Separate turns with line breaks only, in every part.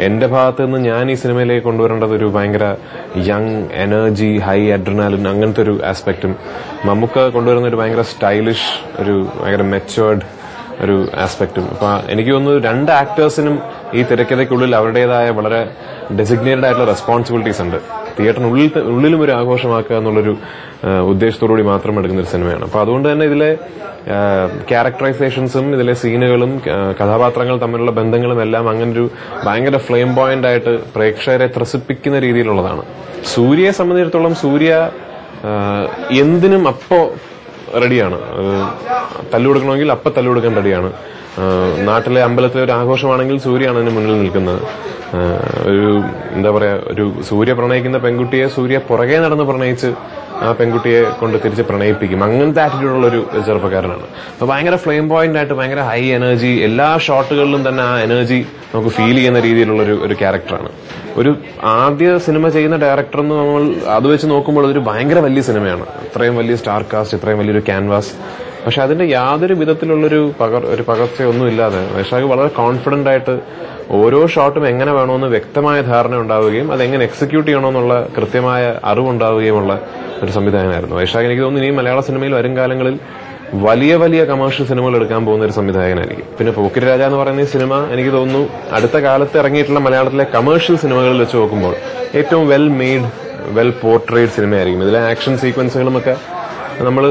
എന്റെ ഭാഗത്ത് നിന്ന് ഞാൻ ഈ സിനിമയിലേക്ക് കൊണ്ടുവരേണ്ടത് ഒരു ഭയങ്കര യങ് എനർജി, ഹൈ അഡ്രിനാലിൻ അങ്ങനത്തെ ഒരു ആസ്പെക്റ്റും, മമ്മൂക്ക കൊണ്ടുവരുന്ന ഒരു ഭയങ്കര സ്റ്റൈലിഷ്, ഒരു ഭയങ്കര മെച്ചുവേർഡ് ഒരു ആസ്പെക്റ്റും. അപ്പൊ എനിക്ക് തോന്നുന്നു 2 ആക്ടേഴ്സിനും ഈ തിരക്കഥയ്ക്കുള്ളിൽ അവരുടേതായ വളരെ ഡെസിഗ്നേറ്റഡ് ആയിട്ടുള്ള റെസ്പോൺസിബിലിറ്റീസ് ഉണ്ട്. തിയേറ്ററിനുള്ളിലും ഒരു ആഘോഷമാക്കുക എന്നുള്ളൊരു ഉദ്ദേശത്തോടുകൂടി മാത്രം എടുക്കുന്ന ഒരു സിനിമയാണ്. അപ്പൊ അതുകൊണ്ട് തന്നെ ഇതിലെ ക്യാരക്ടറൈസേഷൻസും ഇതിലെ സീനുകളും കഥാപാത്രങ്ങൾ തമ്മിലുള്ള ബന്ധങ്ങളും എല്ലാം അങ്ങനൊരു ഭയങ്കര ഫ്ലെയിം പോയിന്റ് ആയിട്ട് പ്രേക്ഷകരെ ത്രസിപ്പിക്കുന്ന രീതിയിലുള്ളതാണ്. സൂര്യയെ സംബന്ധിച്ചിടത്തോളം സൂര്യ എന്തിനും അപ്പോ റെഡിയാണ്. തല്ലുകൊടുക്കണമെങ്കിൽ അപ്പം തല്ലുകൊടുക്കാൻ റെഡിയാണ്. നാട്ടിലെ അമ്പലത്തിലെ ഒരു ആഘോഷമാണെങ്കിൽ സൂര്യയാണ് അതിന് മുന്നിൽ നിൽക്കുന്നത്. ഒരു എന്താ പറയാ, ഒരു സൂര്യ പ്രണയിക്കുന്ന പെൺകുട്ടിയെ സൂര്യ പുറകെ നടന്ന് പ്രണയിച്ച് ആ പെൺകുട്ടിയെ കൊണ്ട് തിരിച്ച് പ്രണയിപ്പിക്കും. അങ്ങനത്തെ ആറ്റിറ്റ്യൂഡുള്ള ഒരു ചെറുപ്പക്കാരനാണ്. അപ്പൊ ഭയങ്കര ഫ്ലെയിം പോയിന്റ് ആയിട്ട് ഭയങ്കര ഹൈ എനർജി, എല്ലാ ഷോട്ടുകളിലും തന്നെ ആ എനർജി നമുക്ക് ഫീൽ ചെയ്യുന്ന രീതിയിലുള്ള ഒരു ക്യാരക്ടറാണ്. ഒരു ആദ്യ സിനിമ ചെയ്യുന്ന ഡയറക്ടർ എന്ന് നമ്മൾ അത് വെച്ച് നോക്കുമ്പോൾ അതൊരു ഭയങ്കര വലിയ സിനിമയാണ്. ഇത്രയും വലിയ സ്റ്റാർ കാസ്റ്റ്, ഇത്രയും വലിയൊരു ക്യാൻവാസ്. പക്ഷെ അതിന്റെ യാതൊരു വിധത്തിലുള്ളൊരു പകർച്ചയൊന്നും ഇല്ലാതെ വൈശാഖ് വളരെ കോൺഫിഡന്റ് ആയിട്ട് ഓരോ ഷോട്ടും എങ്ങനെ വേണമെന്ന് വ്യക്തമായ ധാരണ ഉണ്ടാവുകയും അതെങ്ങനെ എക്സിക്യൂട്ട് ചെയ്യണമെന്നുള്ള കൃത്യമായ അറിവുണ്ടാവുകയുമുള്ള ഒരു സംവിധായകനായിരുന്നു വൈശാഖ്. എനിക്ക് തോന്നുന്നു ഇനി മലയാള സിനിമയിൽ വരും കാലങ്ങളിൽ വലിയ വലിയ കമേഴ്ഷ്യൽ സിനിമകൾ എടുക്കാൻ പോകുന്ന ഒരു സംവിധായകനായിരിക്കും. പിന്നെ പോക്കിരി രാജ എന്ന് പറയുന്ന ഈ സിനിമ എനിക്ക് തോന്നുന്നു അടുത്ത കാലത്ത് ഇറങ്ങിയിട്ടുള്ള മലയാളത്തിലെ കമേഴ്ഷ്യൽ സിനിമകളിൽ വെച്ച് നോക്കുമ്പോൾ ഏറ്റവും വെൽ മെയ്ഡ്, വെൽ പോർട്രേഡ് സിനിമയായിരിക്കും. ഇതിലെ ആക്ഷൻ സീക്വൻസുകളുമൊക്കെ നമ്മൾ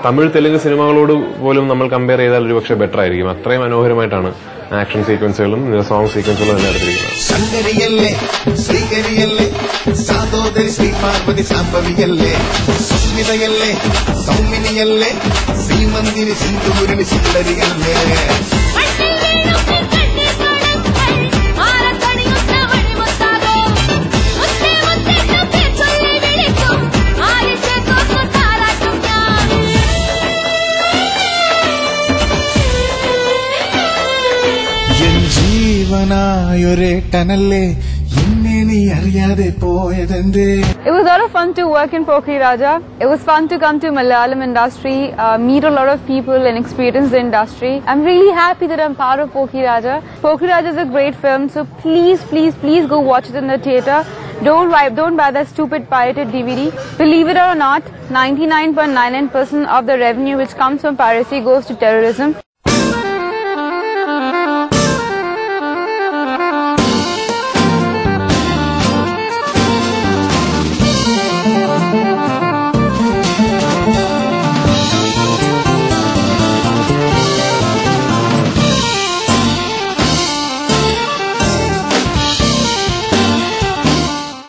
തമിഴ് തെലുങ്ക് സിനിമകളോട് പോലും നമ്മൾ കമ്പയർ ചെയ്താൽ ഒരു പക്ഷേ ബെറ്റർ ആയിരിക്കും. അത്രയും മനോഹരമായിട്ടാണ് ആക്ഷൻ സീക്വൻസുകളും സോങ് സീക്വൻസുകളും തന്നെ എടുത്തിരിക്കുന്നത്.
It was a lot of fun to work in Pokhri Raja. It was fun to come to Malayalam industry, meet a lot of people and experience the industry. I'm really happy that I'm part of Pokhri Raja. Pokhri Raja is a great film, so please go watch it in the theatre. Don't buy that stupid pirated DVD. Believe it or not, 99.99% of the revenue which comes from piracy goes to terrorism.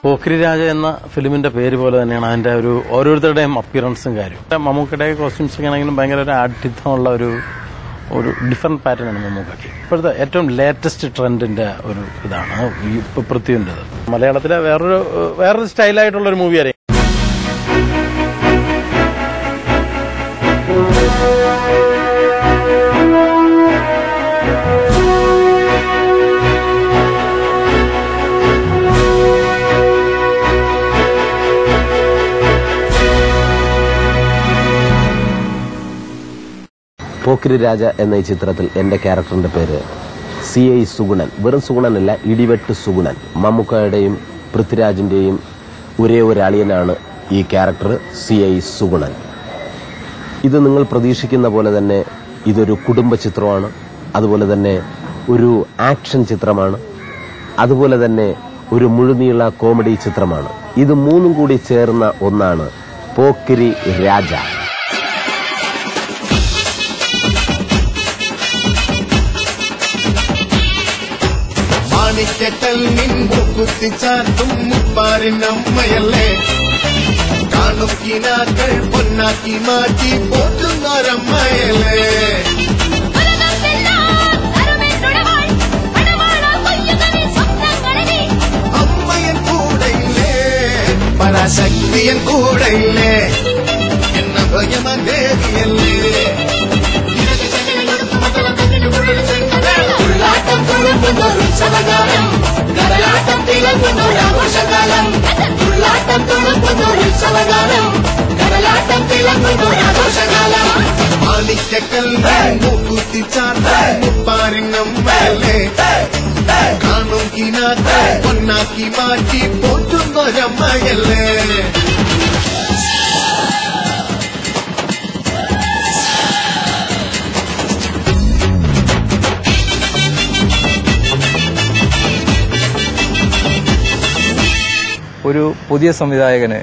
പോഖരി രാജ എന്ന ഫിലിമിന്റെ പേര് പോലെ തന്നെയാണ് അതിന്റെ ഒരു ഓരോരുത്തരുടെയും അപ്പിയറൻസും കാര്യം. മമ്മൂക്കയുടെ costumes ഒക്കെ ആണെങ്കിലും ഭയങ്കര ഒരു ആഢ്യത്വമുള്ള ഒരു ഡിഫറെന്റ് പാറ്റേൺ ആണ് മമ്മൂക്കയ്ക്ക്. ഇപ്പോഴത്തെ ഏറ്റവും ലേറ്റസ്റ്റ് ട്രെൻഡിന്റെ ഒരു ഇതാണ് ഈ പൃഥ്വിൻ്റെത്. മലയാളത്തിലെ വേറൊരു സ്റ്റൈലായിട്ടുള്ള ഒരു മൂവി ആയിരിക്കും.
പോക്കിരി രാജ എന്ന ഈ ചിത്രത്തിൽ എന്റെ ക്യാരക്ടറിന്റെ പേര് CI സുഗുണൻ. വെറും സുഗുണനല്ല, ഇടിവെട്ട് സുഗുണൻ. മമ്മൂക്കയുടെയും പൃഥ്വിരാജിന്റെയും ഒരേ ഒരു അളിയനാണ് ഈ ക്യാരക്ടർ CI സുഗുണൻ. ഇത് നിങ്ങൾ പ്രതീക്ഷിക്കുന്ന പോലെ തന്നെ ഇതൊരു കുടുംബ ചിത്രമാണ്, അതുപോലെ തന്നെ ഒരു ആക്ഷൻ ചിത്രമാണ്, അതുപോലെ തന്നെ ഒരു മുഴുനീള കോമഡി ചിത്രമാണ്. ഇത് മൂന്നും കൂടി ചേർന്ന ഒന്നാണ് പോക്കിരി രാജ.
മാണിക്കട്ടൽ നിൻകുത്തിച്ചാർത്തും മുപ്പാരിനമ്മയല്ലേ, കാണും കിനാക്കൾ പൊന്നാക്കി മാറ്റി പോറ്റുന്നൊരമ്മയല്ലേ. അമ്മയൻ കൂടെയില്ലേ, പരാശക്തിയൻ കൂടെയില്ലേ, എന്ന ഭയമദേവിയല്ലേ. ഉള്ളാട്ടം തുളുമ്പുന്നൊരുത്സവകാലം, കരലാട്ടം തിളങ്ങുന്നൊരാഘോഷകാലം. ഉള്ളാട്ടം തുളുമ്പുന്നൊരുത്സവകാലം, കരലാട്ടം തിളങ്ങുന്നൊരാഘോഷകാലം. മാണിക്കക്കൽ മൂക്കുത്തിച്ചാർത്തും മുപ്പാരിനമ്മയല്ലേ, കാണും പൊക്കിനാക്ക് പൊന്നാക്കി മാറ്റി പോറ്റുന്നൊരമ്മയല്ലേ.
ഒരു പുതിയ സംവിധായകന്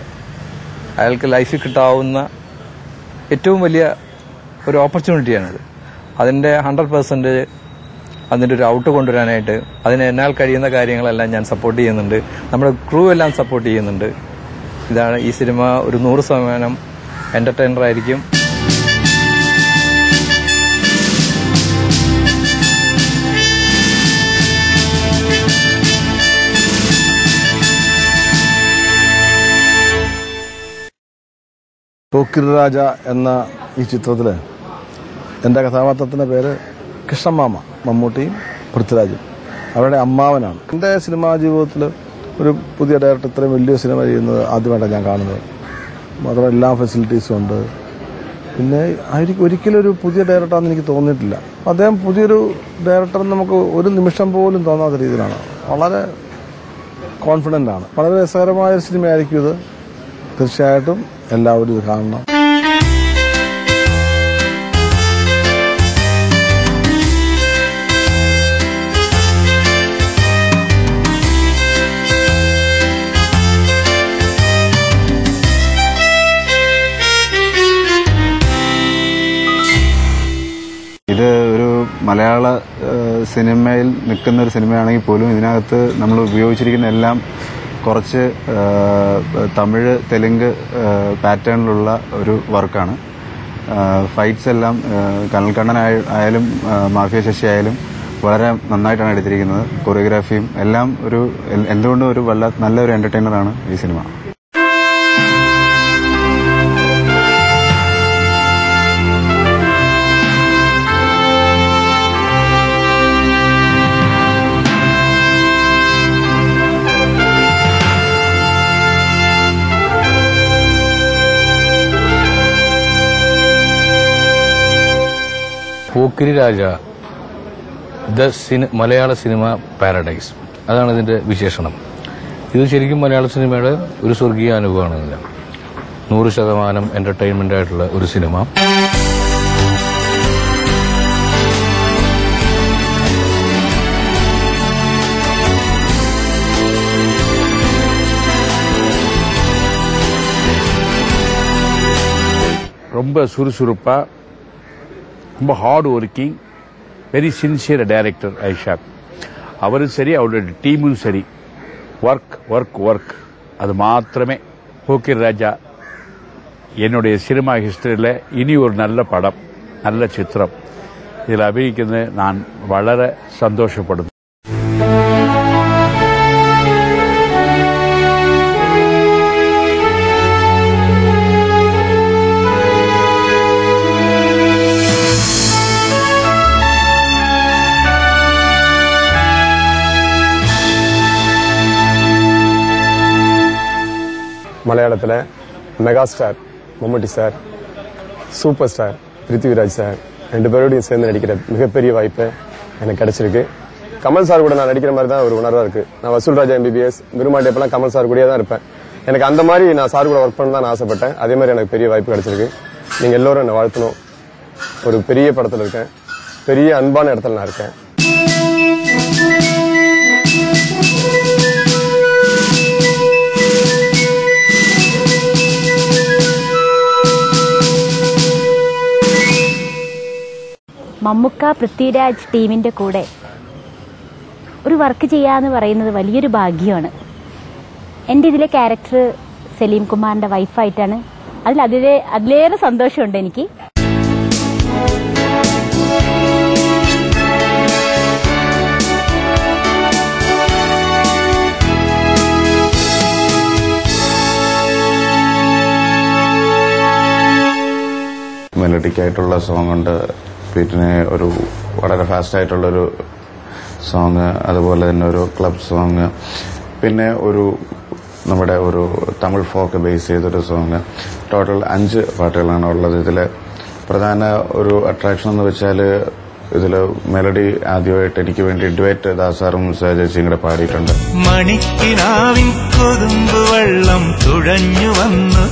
അയാൾക്ക് ലൈഫിൽ കിട്ടാവുന്ന ഏറ്റവും വലിയ ഒരു ഓപ്പർച്യൂണിറ്റിയാണിത്. അതിൻ്റെ 100% അതിൻ്റെ ഒരു ഔട്ട് കൊണ്ടുവരാനായിട്ട് അതിന് എന്നാൽ കഴിയുന്ന കാര്യങ്ങളെല്ലാം ഞാൻ സപ്പോർട്ട് ചെയ്യുന്നുണ്ട്. നമ്മുടെ ക്രൂ എല്ലാം സപ്പോർട്ട് ചെയ്യുന്നുണ്ട്. ഇതാണ് ഈ സിനിമ ഒരു 100% എന്റർടൈനർ ആയിരിക്കും.
പോക്കിരി രാജ എന്ന ഈ ചിത്രത്തിൽ എൻ്റെ കഥാപാത്രത്തിൻ്റെ പേര് കൃഷ്ണമാമ, മമ്മൂട്ടിയും പൃഥ്വിരാജും അവരുടെ അമ്മാവനാണ്. എൻ്റെ സിനിമാ ജീവിതത്തിൽ ഒരു പുതിയ ഡയറക്ടർ ഇത്രയും വലിയ സിനിമ ചെയ്യുന്നത് ആദ്യമായിട്ടാണ് ഞാൻ കാണുന്നത്. മാത്രമല്ല എല്ലാ ഫെസിലിറ്റീസും ഉണ്ട്. പിന്നെ ഒരിക്കലും ഒരു പുതിയ ഡയറക്ടറാണെന്ന് എനിക്ക് തോന്നിയിട്ടില്ല. അദ്ദേഹം പുതിയൊരു ഡയറക്ടർ നമുക്ക് ഒരു നിമിഷം പോലും തോന്നാത്ത രീതിയിലാണ്. വളരെ കോൺഫിഡൻ്റ് ആണ്. വളരെ രസകരമായ ഒരു സിനിമയായിരിക്കും ഇത്. തീർച്ചയായിട്ടും എല്ലാവരും ഇത് കാണണം.
ഇത് ഒരു മലയാള സിനിമയിൽ നിൽക്കുന്ന ഒരു സിനിമയാണെങ്കിൽ പോലും ഇതിനകത്ത് നമ്മൾ ഉപയോഗിച്ചിരിക്കുന്ന എല്ലാം കുറച്ച് തമിഴ് തെലുങ്ക് പാറ്റേണിലുള്ള ഒരു വർക്കാണ്. ഫൈറ്റ്സ് എല്ലാം കനൽക്കണ്ണൻ ആയാലും മാഫിയ ശശി ആയാലും വളരെ നന്നായിട്ടാണ് എടുത്തിരിക്കുന്നത്. കൊറിയോഗ്രാഫിയും എല്ലാം എന്തുകൊണ്ടും ഒരു നല്ലൊരു എന്റർടൈനറാണ് ഈ സിനിമ.
പോക്കിരി രാജ മലയാള സിനിമ പാരഡൈസ്, അതാണ് ഇതിന്റെ വിശേഷണം. ഇത് ശരിക്കും മലയാള സിനിമയുടെ ഒരു സ്വർഗീയ അനുഭവമാണ്. 100% എന്റർടൈൻമെന്റ് ആയിട്ടുള്ള ഒരു സിനിമ.
ரொம்ப சுறுசுறுப்பா, ரொம்ப hard working, very sincere director Ishaq. அவரும் சரி, அவருடைய டீமும் சரி, ஒர்க் ஒர்க் ஒர்க், அது மாத்திரமே. போக்கிரி ராஜா என்னுடைய சினிமா ஹிஸ்டரியில் இனி ஒரு நல்ல படம், நல்ல சித்திரம். இதில் அഭിനയിക്കുന്നത് நான் വളരെ சந்தோஷப்படுது.
மலையாளத்தில் mega star Mammootty sir, super star Prithviraj sir, 2 பேரோடையும் சேர்ந்து நடிக்கிற மிகப்பெரிய வாய்ப்பு எனக்கு கிடைச்சிருக்கு. கமல் சார் கூட நான் நடிக்கிற மாதிரி தான் ஒரு உணர்வாக இருக்கு. நான் வசூல் ராஜா MBBS விரும்மாண்டியப்பெல்லாம் கமல் சார் கூடயே தான் இருப்பேன். எனக்கு அந்த மாதிரி நான் சார் கூட ஒர்க் பண்ண தான் நான் ஆசைப்பட்டேன். அதே மாதிரி எனக்கு பெரிய வாய்ப்பு கிடைச்சிருக்கு. நீங்கள் எல்லோரும் என்னை வாழ்த்தணும். ஒரு பெரிய படத்தில் இருக்கேன், பெரிய அன்பான இடத்துல நான் இருக்கேன்.
മമ്മുക്ക പൃഥ്വിരാജ് ടീമിന്റെ കൂടെ ഒരു വർക്ക് ചെയ്യാന്ന് പറയുന്നത് വലിയൊരു ഭാഗ്യമാണ്. എൻ്റെ ഇതിലെ ക്യാരക്ടർ സലീം കുമാറിന്റെ വൈഫായിട്ടാണ്. അതിലേറെ സന്തോഷമുണ്ട് എനിക്ക്.
മെലഡിക് ആയിട്ടുള്ള സോങ് ഉണ്ട്, പിന്നെ ഒരു വളരെ ഫാസ്റ്റ് ആയിട്ടുള്ളൊരു സോങ്, അതുപോലെ തന്നെ ഒരു ക്ലബ് സോങ്, പിന്നെ ഒരു നമ്മുടെ ഒരു തമിഴ് ഫോക്ക് ബേസ് ചെയ്തൊരു സോങ്. ടോട്ടൽ 5 പാട്ടുകളാണ് ഉള്ളത്. ഇതിൽ പ്രധാന ഒരു അട്രാക്ഷൻ എന്ന് വെച്ചാൽ
ഇതില് മെലഡി ആദ്യമായിട്ട് എനിക്ക് വേണ്ടി ഡുവറ്റ് ദാസാറും ചേച്ചിയും കൂടെ പാടിയിട്ടുണ്ട്.
മണിക്കിനാവിൻ കൊതുമ്പ് വെള്ളം തുഴഞ്ഞു വന്നു